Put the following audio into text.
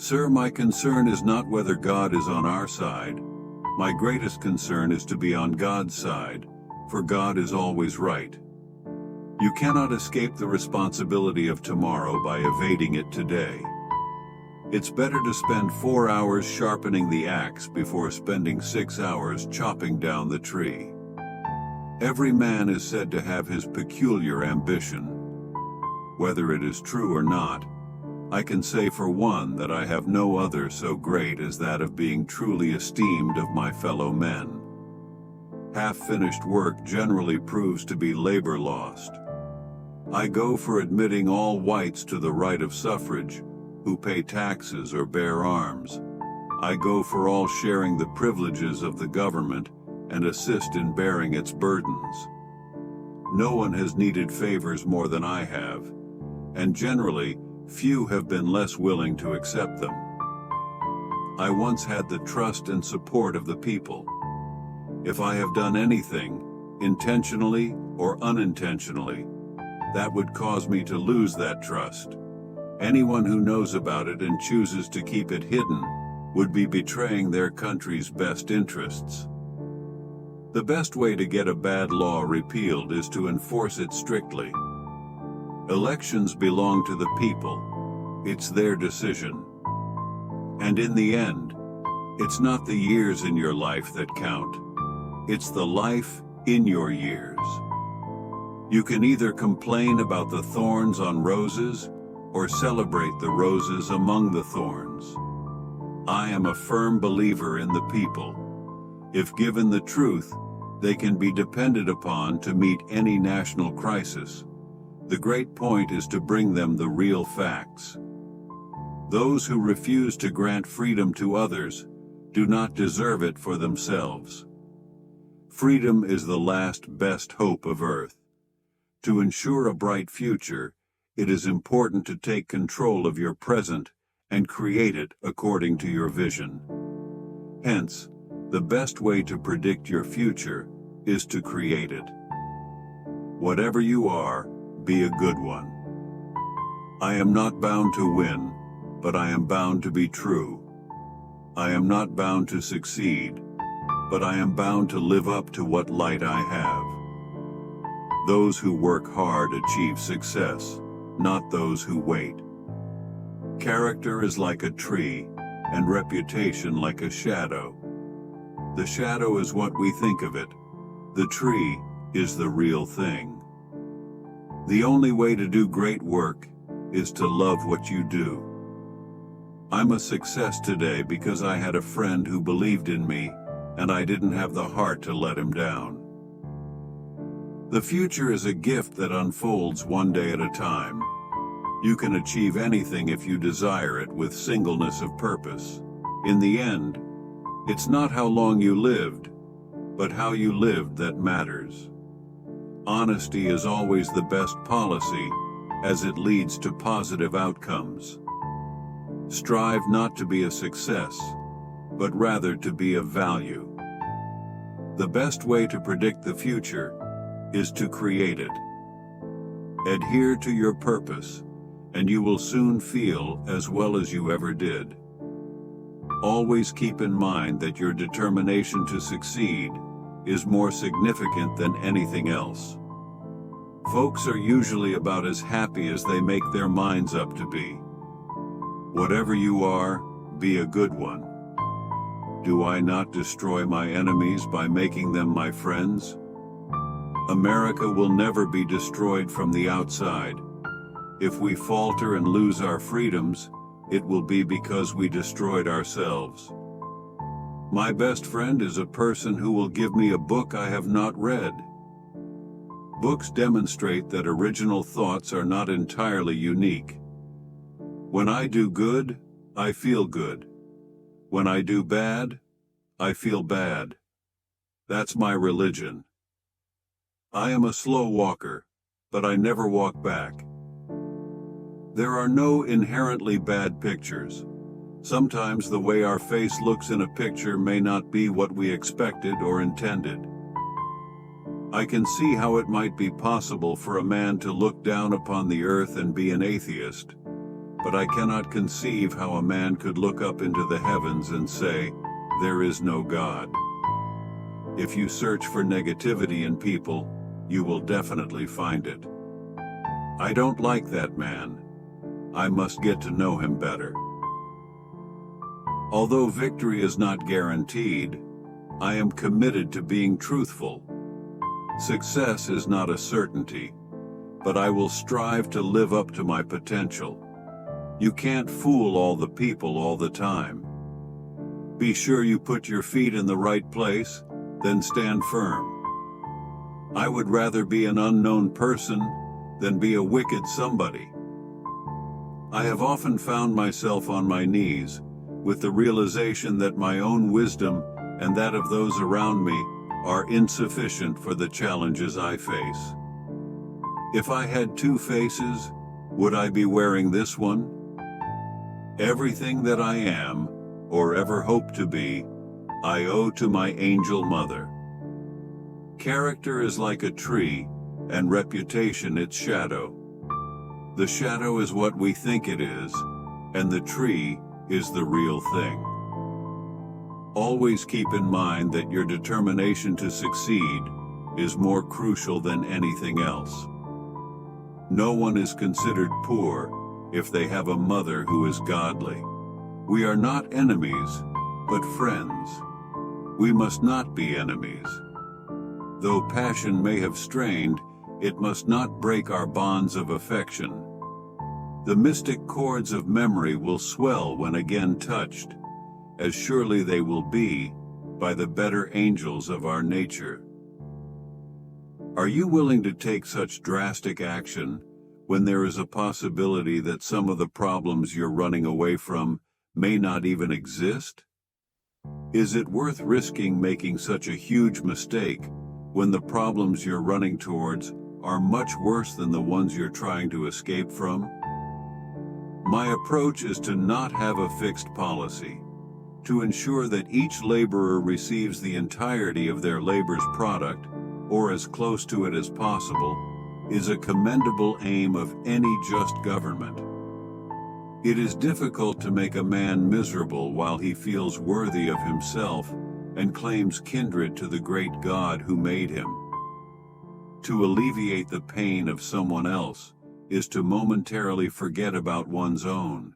Sir, my concern is not whether God is on our side. My greatest concern is to be on God's side, for God is always right. You cannot escape the responsibility of tomorrow by evading it today. It's better to spend 4 hours sharpening the axe before spending 6 hours chopping down the tree. Every man is said to have his peculiar ambition. Whether it is true or not, I can say for one that I have no other so great as that of being truly esteemed of my fellow men. Half-finished work generally proves to be labor lost. I go for admitting all whites to the right of suffrage, who pay taxes or bear arms. I go for all sharing the privileges of the government and assist in bearing its burdens. No one has needed favors more than I have, and generally, few have been less willing to accept them. I once had the trust and support of the people. If I have done anything, intentionally or unintentionally, that would cause me to lose that trust. Anyone who knows about it and chooses to keep it hidden would be betraying their country's best interests. The best way to get a bad law repealed is to enforce it strictly. Elections belong to the people. It's their decision. And in the end, it's not the years in your life that count. It's the life in your years. You can either complain about the thorns on roses or celebrate the roses among the thorns. I am a firm believer in the people. If given the truth, they can be depended upon to meet any national crisis. The great point is to bring them the real facts. Those who refuse to grant freedom to others do not deserve it for themselves. Freedom is the last best hope of earth. To ensure a bright future, it is important to take control of your present and create it according to your vision. Hence, the best way to predict your future is to create it. Whatever you are, be a good one. I am not bound to win, but I am bound to be true. I am not bound to succeed, but I am bound to live up to what light I have. Those who work hard achieve success, not those who wait. Character is like a tree, and reputation like a shadow. The shadow is what we think of it. The tree is the real thing. The only way to do great work is to love what you do. I'm a success today because I had a friend who believed in me, and I didn't have the heart to let him down. The future is a gift that unfolds one day at a time. You can achieve anything if you desire it with singleness of purpose. In the end, it's not how long you lived, but how you lived that matters. Honesty is always the best policy, as it leads to positive outcomes. Strive not to be a success, but rather to be of value. The best way to predict the future is to create it. Adhere to your purpose, and you will soon feel as well as you ever did. Always keep in mind that your determination to succeed is more significant than anything else. Folks are usually about as happy as they make their minds up to be. Whatever you are, be a good one. Do I not destroy my enemies by making them my friends? America will never be destroyed from the outside. If we falter and lose our freedoms, it will be because we destroyed ourselves. My best friend is a person who will give me a book I have not read. Books demonstrate that original thoughts are not entirely unique. When I do good, I feel good. When I do bad, I feel bad. That's my religion. I am a slow walker, but I never walk back. There are no inherently bad pictures. Sometimes the way our face looks in a picture may not be what we expected or intended. I can see how it might be possible for a man to look down upon the earth and be an atheist, but I cannot conceive how a man could look up into the heavens and say, "There is no God." If you search for negativity in people, you will definitely find it. I don't like that man. I must get to know him better. Although victory is not guaranteed, I am committed to being truthful. Success is not a certainty, but I will strive to live up to my potential. You can't fool all the people all the time. Be sure you put your feet in the right place, then stand firm. I would rather be an unknown person than be a wicked somebody. I have often found myself on my knees, with the realization that my own wisdom and that of those around me are insufficient for the challenges I face. If I had two faces, would I be wearing this one? Everything that I am, or ever hope to be, I owe to my angel mother. Character is like a tree, and reputation its shadow. The shadow is what we think it is, and the tree is the real thing. Always keep in mind that your determination to succeed is more crucial than anything else. No one is considered poor if they have a mother who is godly. We are not enemies, but friends. We must not be enemies. Though passion may have strained, it must not break our bonds of affection. The mystic chords of memory will swell when again touched, as surely they will be by the better angels of our nature. Are you willing to take such drastic action when there is a possibility that some of the problems you're running away from may not even exist? Is it worth risking making such a huge mistake when the problems you're running towards are much worse than the ones you're trying to escape from? My approach is to not have a fixed policy. To ensure that each laborer receives the entirety of their labor's product, or as close to it as possible, is a commendable aim of any just government. It is difficult to make a man miserable while he feels worthy of himself and claims kindred to the great God who made him. To alleviate the pain of someone else is to momentarily forget about one's own.